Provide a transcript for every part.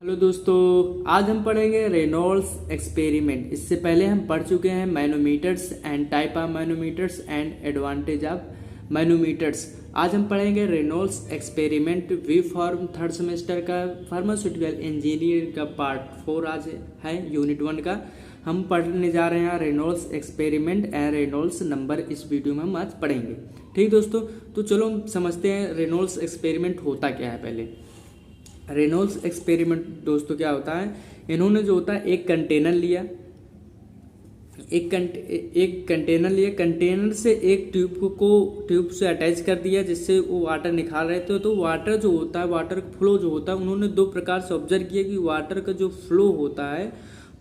Hello दोस्तों, आज हम पढ़ेंगे रेनॉल्ड्स एक्सपेरिमेंट। इससे पहले हम पढ़ चुके हैं manometers and type of manometers and advantage of manometers. आज हम पढ़ेंगे Reynolds experiment B pharm third semester का फार्मास्यूटिकल इंजीनियरिंग का पार्ट 4 आज है यूनिट 1 का। हम पढ़ने जा रहे हैं Reynolds experiment and Reynolds number. इस वीडियो में हम आज पढ़ेंगे। ठीक दोस्तों, तो चलो हम समझते हैं रेनॉल्ड्स एक्सपेरिमेंट होता क्या है। पहले रेनॉल्ड्स एक्सपेरिमेंट दोस्तों क्या होता है, इन्होंने जो होता है एक कंटेनर लिया, कंटेनर से एक ट्यूब से अटैच कर दिया जिससे वो वाटर निकाल रहे थे। तो वाटर जो होता है, वाटर फ्लो जो होता है, उन्होंने दो प्रकार से ऑब्जर्व किया कि वाटर का जो फ्लो होता है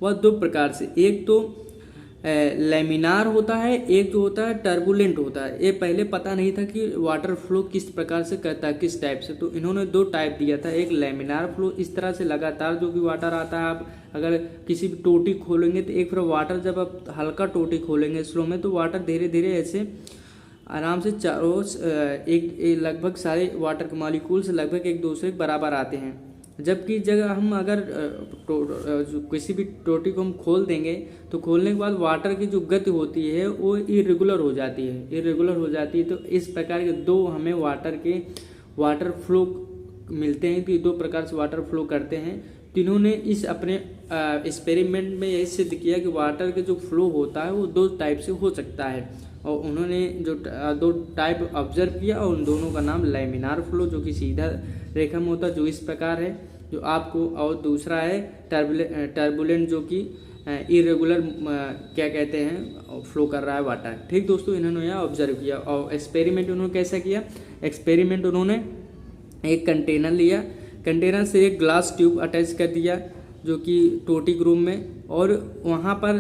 वह दो प्रकार से, एक तो लेमिनार होता है, एक जो होता है टर्बुलेंट होता है। ये पहले पता नहीं था कि वाटर फ्लो किस प्रकार से करता है, किस टाइप से। तो इन्होंने दो टाइप दिया था, एक लेमिनार फ्लो, इस तरह से लगातार जो भी वाटर आता है, आप अगर किसी भी टोटी खोलेंगे तो एक फिर वाटर, जब आप हल्का टोटी खोलेंगे स्लो में, तो वाटर धीरे धीरे ऐसे आराम से चारों एक लगभग सारे वाटर के मॉलिक्यूल्स लगभग एक दूसरे के बराबर आते हैं। जबकि जगह हम अगर किसी भी टोटी को हम खोल देंगे तो खोलने के बाद वाटर की जो गति होती है वो इरेगुलर हो जाती है, तो इस प्रकार के दो हमें वाटर फ्लो मिलते हैं। तो दो प्रकार से वाटर फ्लो करते हैं। तीनों ने इस अपने एक्सपेरिमेंट में यही सिद्ध किया कि वाटर के जो फ्लो होता है वो दो टाइप से हो सकता है, और उन्होंने जो दो टाइप ऑब्जर्व किया और उन दोनों का नाम लेमिनार फ्लो जो कि सीधा रेखा में होता है, जो इस प्रकार है जो आपको, और दूसरा है टर्बुलेंट जो कि इरेगुलर क्या कहते हैं फ्लो कर रहा है वाटर। ठीक दोस्तों, इन्होंने यह ऑब्जर्व किया। और एक्सपेरिमेंट उन्होंने कैसा किया, एक्सपेरिमेंट उन्होंने एक कंटेनर लिया, कंटेनर से एक ग्लास ट्यूब अटैच कर दिया जो कि टोटी के रूम में, और वहाँ पर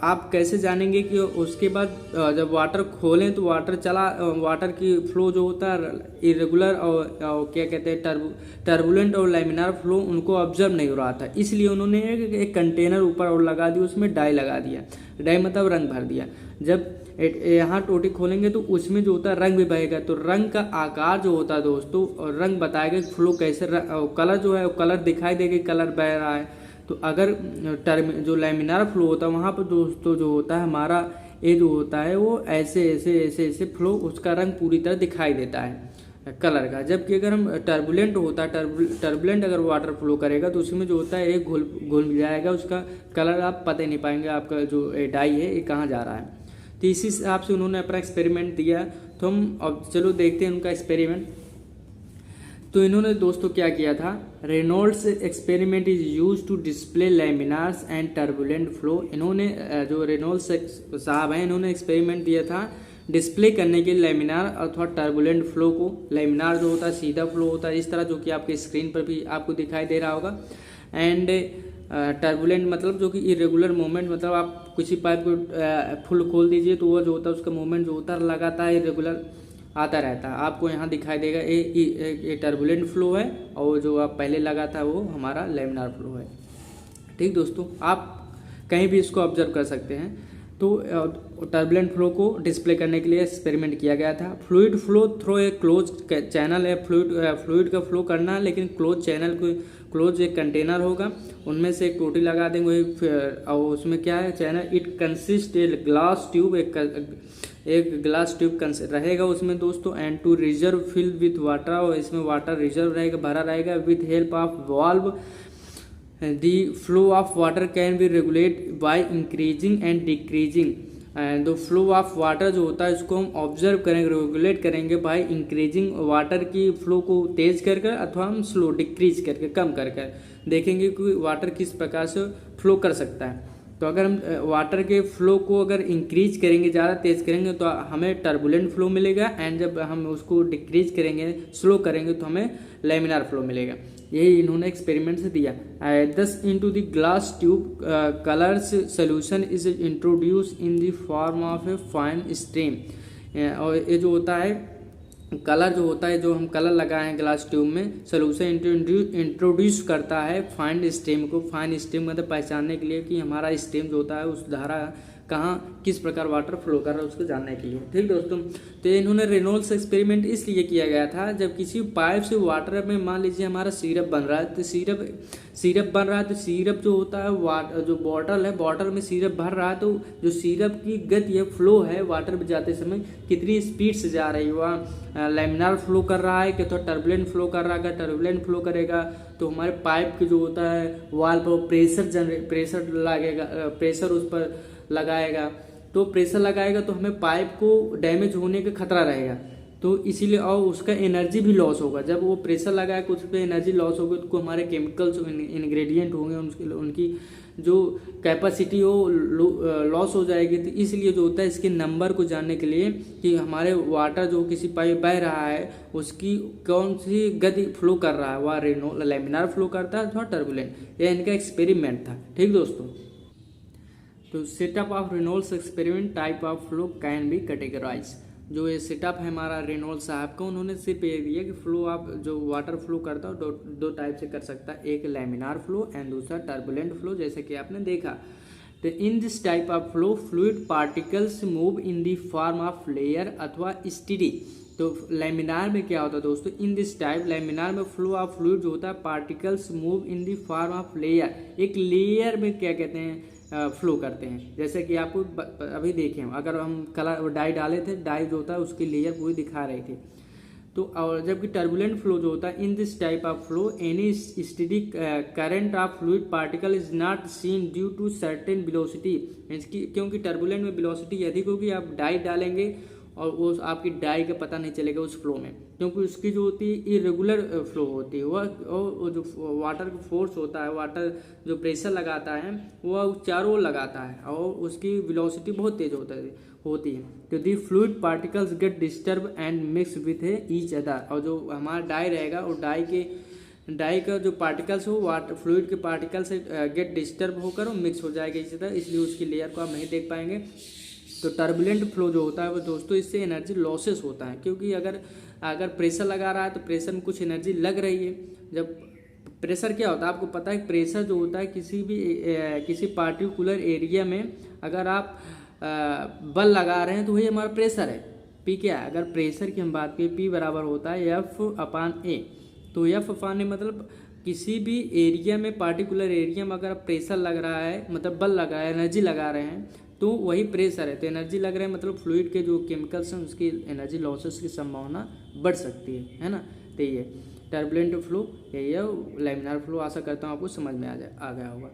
आप कैसे जानेंगे कि उसके बाद जब वाटर खोलें तो वाटर की फ्लो जो होता है इरेगुलर और क्या कहते हैं टर्बुलेंट और लैमिनार फ्लो उनको ऑब्जर्व नहीं हो रहा था। इसलिए उन्होंने एक कंटेनर ऊपर और लगा दिया, उसमें डाई लगा दिया, डाई मतलब रंग भर दिया। जब यहाँ टोटी खोलेंगे तो उसमें जो होता है रंग भी बहेगा, तो रंग का आकार जो होता है दोस्तों, और रंग बताएगा फ्लो कैसे, कलर जो है कलर दिखाई देगा, कलर बह रहा है। तो अगर जो लैमिनार फ्लो होता है वहाँ पर दोस्तों जो होता है हमारा ये जो होता है वो ऐसे ऐसे ऐसे ऐसे फ्लो, उसका रंग पूरी तरह दिखाई देता है कलर का। जबकि अगर हम टर्बुलेंट होता है, टर्बुलेंट अगर वाटर फ्लो करेगा तो उसमें जो होता है एक घुल जाएगा, उसका कलर आप पता ही नहीं पाएंगे आपका जो डाई है ये कहाँ जा रहा है। तो इसी हिसाब से उन्होंने अपना एक्सपेरिमेंट दिया। तो हम अब चलो देखते हैं उनका एक्सपेरिमेंट। तो इन्होंने दोस्तों क्या किया था, Reynolds experiment is use to display laminars and turbulent flow. इन्होंने जो रेनॉल्ड्स साहब हैं, इन्होंने एक्सपेरिमेंट दिया था डिस्प्ले करने के लिए लैमिनार अथवा टर्बुलेंट फ्लो को। लैमिनार जो होता है सीधा फ्लो होता है इस तरह, जो कि आपके स्क्रीन पर भी आपको दिखाई दे रहा होगा, एंड टर्बुलेंट मतलब जो कि इरेगुलर मूवमेंट, मतलब आप किसी पाइप को फुल खोल दीजिए तो वो जो होता है उसका मूवमेंट जो होता है लगातार इरेगुलर आता रहता है। आपको यहाँ दिखाई देगा ये टर्बुलेंट फ्लो है, और जो आप पहले लगा था वो हमारा लैमिनार फ्लो है। ठीक दोस्तों, आप कहीं भी इसको ऑब्जर्व कर सकते हैं। तो टर्बुलेंट फ्लो को डिस्प्ले करने के लिए एक्सपेरिमेंट किया गया था। Fluid flow through a close channel है, फ्लूइड का फ्लो करना है लेकिन क्लोज चैनल को, क्लोज एक कंटेनर होगा, उनमें से एक टोटी लगा देंगे, और उसमें क्या है channel, it consist a glass tube, एक ग्लास ट्यूब रहेगा उसमें दोस्तों, and to reserve fill with water, और इसमें वाटर रिजर्व रहेगा, भरा रहेगा, with help of valve the flow of water can be regulate by increasing and decreasing. And the flow of water जो होता है इसको हम ऑब्जर्व करेंगे, रेगुलेट करेंगे बाय इंक्रीजिंग, वाटर की फ्लो को तेज कर अथवा हम स्लो डिक्रीज करके कम कर देखेंगे कि वाटर किस प्रकार से फ्लो कर सकता है। तो अगर हम वाटर के फ्लो को अगर इंक्रीज करेंगे, ज़्यादा तेज़ करेंगे तो हमें टर्बुलेंट फ्लो मिलेगा, एंड जब हम उसको डिक्रीज करेंगे, स्लो करेंगे तो हमें लैमिनार फ्लो मिलेगा। यही इन्होंने एक्सपेरिमेंट से दिया। दस into the glass tube colours solution is introduce in the form of a fine stream. और ये जो होता है कलर जो होता है, जो हम कलर लगाए हैं ग्लास ट्यूब में, सोल्यूशन इंट्रोड्यूस करता है फाइन स्ट्रीम को। फाइन स्ट्रीम मतलब पहचानने के लिए कि हमारा स्ट्रीम जो होता है उस धारा कहाँ किस प्रकार वाटर फ्लो कर रहा है उसको जानने के लिए। ठीक दोस्तों, तो इन्होंने रेनॉल्ड्स एक्सपेरिमेंट इसलिए किया गया था, जब किसी पाइप से वाटर में मान लीजिए हमारा सिरप बन रहा है, तो सिरप बन रहा है, तो सिरप जो होता है जो बॉटल है, बॉटल में सिरप भर रहा है, तो जो सिरप की गति है, फ्लो है वाटर में जाते समय कितनी स्पीड से जा रही है, वह लैमिनार फ्लो कर रहा है कि तो टर्बुलेंट फ्लो कर रहा है। टर्बुलेंट फ्लो करेगा तो हमारे पाइप के जो होता है वाल पर प्रेशर लगेगा, प्रेशर उस पर लगाएगा, तो प्रेशर लगाएगा तो हमें पाइप को डैमेज होने का खतरा रहेगा, तो इसीलिए और उसका एनर्जी भी लॉस होगा। जब वो प्रेशर लगाएगा उस पर एनर्जी लॉस होगी, तो हमारे केमिकल्स इंग्रेडिएंट होंगे उनकी जो कैपेसिटी हो लॉस हो जाएगी। तो इसलिए जो होता है इसके नंबर को जानने के लिए कि हमारे वाटर जो किसी पाइप बह रहा है उसकी कौन सी गति फ्लो कर रहा है, वह लैमिनार फ्लो करता है अथवा टर्बुलेंट, यह इनका एक्सपेरिमेंट था। ठीक दोस्तों, तो setup of Reynolds experiment type of flow can be categorize. जो ये सेटअप है हमारा रेनॉल्ड्स साहब का, उन्होंने सिर्फ ये दिया कि फ्लो आप जो वाटर फ्लो करता है दो टाइप से कर सकता है, एक लैमिनार फ्लो एंड दूसरा टर्बुलेंट फ्लो, जैसे कि आपने देखा। तो इन this type of flow fluid particles move in the form of layer अथवा स्टेडी। तो लैमिनार में क्या होता है दोस्तों, इन दिस टाइप लैमिनार में फ्लो ऑफ फ्लूइड जो होता है particles move in the form of layer, एक लेयर में क्या कहते हैं फ्लो करते हैं। जैसे कि आपको अभी देखें, अगर हम कलर डाई डाले थे, डाई जो होता है उसकी लेयर पूरी दिखा रही थी। तो और जबकि टर्बुलेंट फ्लो जो होता है, in this type of flow any steady current of fluid particle is not seen due to certain velocity. इसकी क्योंकि टर्बुलेंट में वेलोसिटी अधिक होगी, आप डाई डालेंगे और वो आपकी डाई का पता नहीं चलेगा उस फ्लो में, क्योंकि उसकी जो होती है इरेगुलर फ्लो होती है। वह जो वाटर का फोर्स होता है, वाटर जो प्रेशर लगाता है वह चारों ओर लगाता है और उसकी वेलोसिटी बहुत तेज होती है। तो the fluid particles get disturb and mix with each other. और जो हमारा डाई रहेगा और डाई का जो पार्टिकल्स हो वाटर फ्लूइड के पार्टिकल से गेट डिस्टर्ब होकर वो मिक्स हो जाएगा इसी तरह, इसलिए उसकी लेयर को आप नहीं देख पाएंगे। तो टर्बुलेंट फ्लो जो होता है वो दोस्तों इससे एनर्जी लॉसेस होता है, क्योंकि अगर प्रेशर लगा रहा है तो प्रेशर में कुछ एनर्जी लग रही है। जब प्रेशर क्या होता है आपको पता है, प्रेशर जो होता है किसी पार्टिकुलर एरिया में अगर आप बल लगा रहे हैं तो वही हमारा प्रेशर है। पी क्या है, अगर प्रेशर की हम बात करें, पी बराबर होता है F/A। तो F/A मतलब किसी भी एरिया में, पार्टिकुलर एरिया में अगर प्रेशर लग रहा है, मतलब बल लगा है, एनर्जी लगा रहे हैं, तो वही प्रेशर है। तो एनर्जी लग रहा है मतलब फ्लूइड के जो केमिकल्स हैं उसकी एनर्जी लॉसेस की संभावना बढ़ सकती है ना। तो ये टर्बुलेंट फ्लो यही है, लैमिनार फ्लो। आशा करता हूँ आपको समझ में आ गया होगा।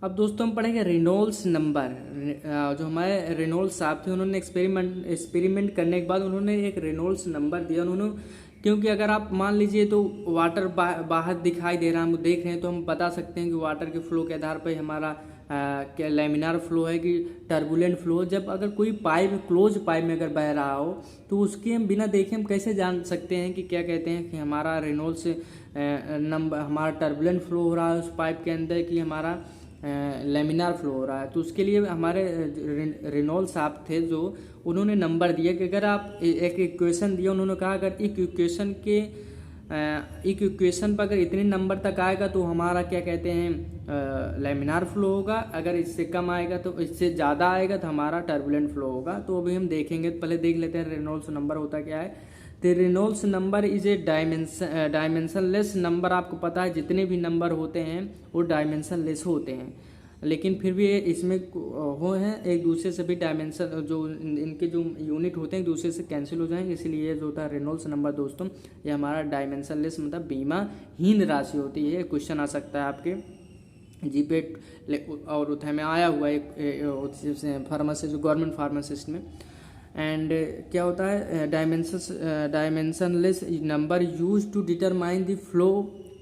अब दोस्तों हम पढ़ेंगे रेनॉल्ड्स नंबर। जो हमारे रेनॉल्ड्स साहब थे उन्होंने एक्सपेरिमेंट करने के बाद उन्होंने एक रेनॉल्ड्स नंबर दिया उन्होंने, क्योंकि अगर आप मान लीजिए तो वाटर बाहर दिखाई दे रहा है, हम देख रहे हैं, तो हम बता सकते हैं कि वाटर के फ्लो के आधार पर हमारा क्या लैमिनार फ्लो है कि टर्बुलेंट फ्लो। जब अगर कोई पाइप क्लोज पाइप में अगर बह रहा हो तो उसके हम बिना देखे हम कैसे जान सकते हैं कि क्या कहते हैं कि हमारा रेनॉल्ड्स नंबर, हमारा टर्बुलेंट फ्लो हो रहा है उस पाइप के अंदर कि हमारा लैमिनार फ्लो हो रहा है। तो उसके लिए हमारे रेनॉल्ड्स साहब थे जो उन्होंने नंबर दिया कि अगर आप एक इक्वेशन दिया, उन्होंने कहा अगर एक इक्वेशन पर अगर इतने नंबर तक आएगा तो हमारा क्या कहते हैं लैमिनार फ्लो होगा, अगर इससे कम आएगा तो इससे ज़्यादा आएगा तो हमारा टर्बुलेंट फ्लो होगा। तो अभी हम देखेंगे, पहले देख लेते हैं रेनॉल्ड्स नंबर होता क्या है। तो Reynolds number is a dimensionless number. आपको पता है जितने भी नंबर होते हैं वो डायमेंशनलेस होते हैं, लेकिन फिर भी इसमें वो हैं एक दूसरे से भी डायमेंशन, जो इनके जो यूनिट होते हैं एक दूसरे से कैंसिल हो जाएंगे, इसलिए जो होता है रेनॉल्ड्स नंबर दोस्तों ये हमारा डायमेंशनलेस मतलब बीमाहीन राशि होती है। क्वेश्चन आ सकता है आपके जीपे और उधर में आया हुआ एक फार्मासिस्ट, गवर्नमेंट फार्मासिस्ट में। एंड क्या होता है dimensionless number use to determine the flow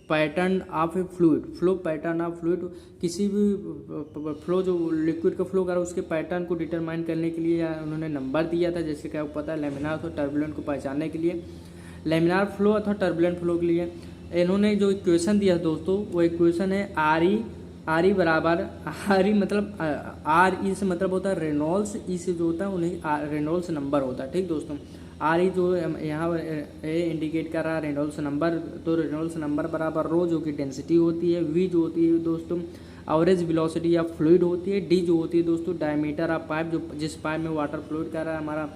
pattern of a fluid. Flow pattern of fluid, किसी भी फ्लो जो लिक्विड का फ्लो कर रहा है उसके पैटर्न को डिटरमाइन करने के लिए उन्होंने नंबर दिया था। जैसे क्या पता है लैमिनार और टर्बुलेंट को पहचानने के लिए, लैमिनार फ्लो अथवा टर्बुलेंट फ्लो के लिए इन्होंने जो इक्वेशन दिया दोस्तों वो इक्वेशन है आर ई बराबर, आर ई मतलब आर ई से मतलब होता है रेनॉल्ड्स, ई से जो होता है उन्हें रेनॉल्ड्स नंबर होता है। ठीक दोस्तों, आर ई जो यहाँ इंडिकेट कर रहा है रेनॉल्ड्स नंबर, तो रेनॉल्ड्स नंबर बराबर रो जो कि डेंसिटी होती है, वी जो होती है दोस्तों एवरेज वेलोसिटी या फ्लूइड होती है। डी जो होती है दोस्तों डायमीटर ऑफ पाइप, जो जिस पाइप में वाटर फ्लूइड कर रहा है हमारा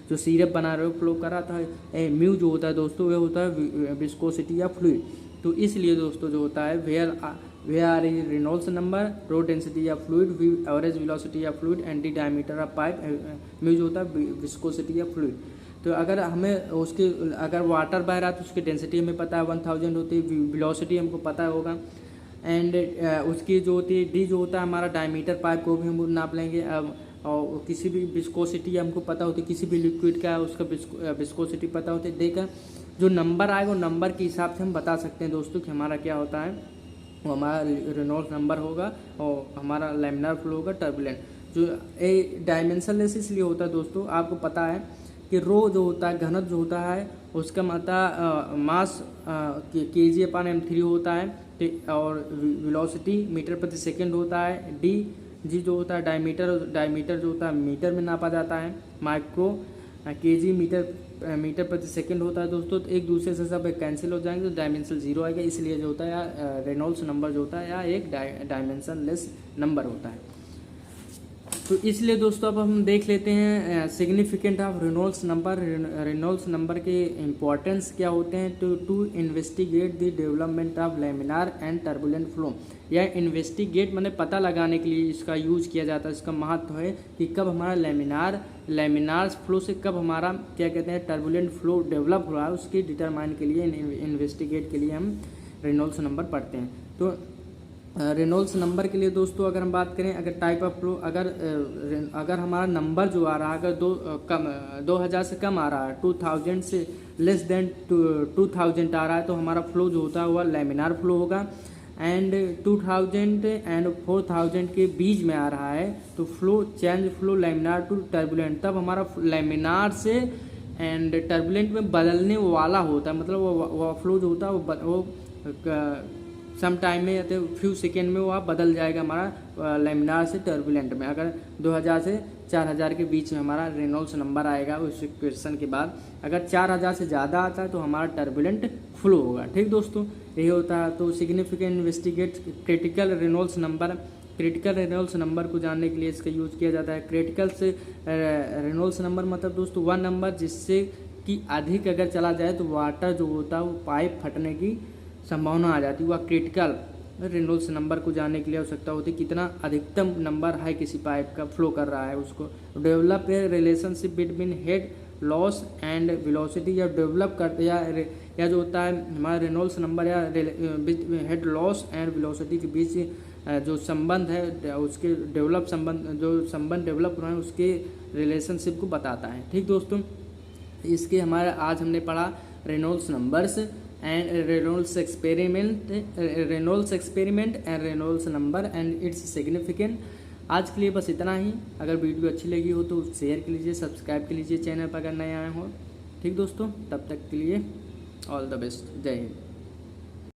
जो सिरप बना रहे हो फ्लो कर रहा था। म्यू जो होता है दोस्तों वह होता है विस्कोसिटी या फ्लूइड। तो इसलिए दोस्तों जो होता है where is Reynolds number, rho density या फ्लूइड, एवरेज वेलोसिटी या fluid, and D diameter of pipe, mu जो होता है विस्कोसिटी या फ्लूइड। तो अगर हमें उसके अगर वाटर बह रहा है तो उसकी डेंसिटी हमें पता है 1000 होती है, वेलोसिटी हमको पता होगा, एंड उसकी जो होती है डी जो होता है हमारा डायमीटर पाइप को भी हम नाप लेंगे। और किसी भी विस्कोसिटी हमको पता होती है, किसी भी लिक्विड का उसका विस्कोसिटी पता होती है। देकर जो नंबर आएगा वो नंबर के हिसाब से हम बता सकते हैं दोस्तों कि हमारा क्या होता है, वो हमारा रेनॉल्ड्स नंबर होगा और हमारा लैमिनार फ्लो होगा टर्बुलेंट। जो डायमेंशनलेस इसलिए होता है दोस्तों, आपको पता है कि रो जो होता है घनत्व जो होता है उसका मात्रा मास kg/m3 होता है, और वेलोसिटी मीटर प्रति सेकंड होता है। जी जो होता है डायमीटर जो होता है मीटर में नापा जाता है। माइक्रो kg मीटर प्रति सेकंड होता है दोस्तों। तो एक दूसरे से सब कैंसिल हो जाएंगे तो डायमेंशन 0 आएगा, इसलिए जो होता है रेनॉल्ड्स नंबर जो होता है या एक डायमेंशनलेस नंबर होता है। तो इसलिए दोस्तों अब हम देख लेते हैं significant of Reynolds number. Reynolds number के इम्पोर्टेंस क्या होते हैं। To investigate the development of laminar and turbulent flow. या इन्वेस्टिगेट मैंने पता लगाने के लिए इसका यूज किया जाता है। इसका महत्व है कि कब हमारा लैमिनार फ्लो से कब हमारा क्या कहते हैं टर्बुलेंट फ्लो डेवलप हो रहा है, उसके डिटरमाइन के लिए इन्वेस्टिगेट के लिए हम रेनॉल्ड्स नंबर पढ़ते हैं। तो रेनॉल्ड्स नंबर के लिए दोस्तों अगर हम बात करें, अगर टाइप ऑफ फ्लो अगर हमारा नंबर जो आ रहा है अगर 2000 से कम आ रहा है, 2000 से लेस देन 2000 आ रहा है, तो हमारा फ्लो जो होता है वह लैमिनार फ्लो होगा। एंड 2000 एंड 4000 के बीच में आ रहा है तो change flow laminar to turbulent, तब हमारा लैमिनार से एंड टर्बुलेंट में बदलने वाला होता है। मतलब वो फ्लो जो होता है वो सम टाइम में या तो फ्यू सेकेंड में वो बदल जाएगा हमारा लैमिनार से टर्बुलेंट में। अगर 2000 से 4000 के बीच में हमारा रेनॉल्ड्स नंबर आएगा उस क्वेश्चन के बाद, अगर 4000 से ज़्यादा आता है तो हमारा टर्बुलेंट फ्लो होगा। ठीक दोस्तों, यही होता है। तो significant investigate critical Reynolds number. Critical Reynolds number को जानने के लिए इसका यूज किया जाता है। क्रिटिकल से रेनॉल्ड्स नंबर मतलब दोस्तों वह नंबर जिससे कि अधिक अगर चला जाए तो वाटर जो होता है वो पाइप फटने की संभावना आ जाती है। वह क्रिटिकल रेनॉल्ड्स नंबर को जानने के लिए आवश्यकता होती है कितना अधिकतम नंबर है किसी पाइप का फ्लो कर रहा है उसको। Develop a relationship between head loss and velocity, या डेवलप करते या जो होता है हमारा रेनॉल्ड्स नंबर या हेड लॉस एंड वेलोसिटी के बीच जो संबंध है उसके जो संबंध डेवलप हो रहे हैं उसके रिलेशनशिप को बताता है। ठीक दोस्तों, इसके हमारा आज हमने पढ़ा Reynolds numbers and Reynolds experiment and Reynolds number and it's significant. आज के लिए बस इतना ही। अगर वीडियो अच्छी लगी हो तो शेयर कर लीजिए, सब्सक्राइब कर लीजिए चैनल पर अगर नए आए हो। ठीक दोस्तों, तब तक के लिए ऑल द बेस्ट। जय हिंद।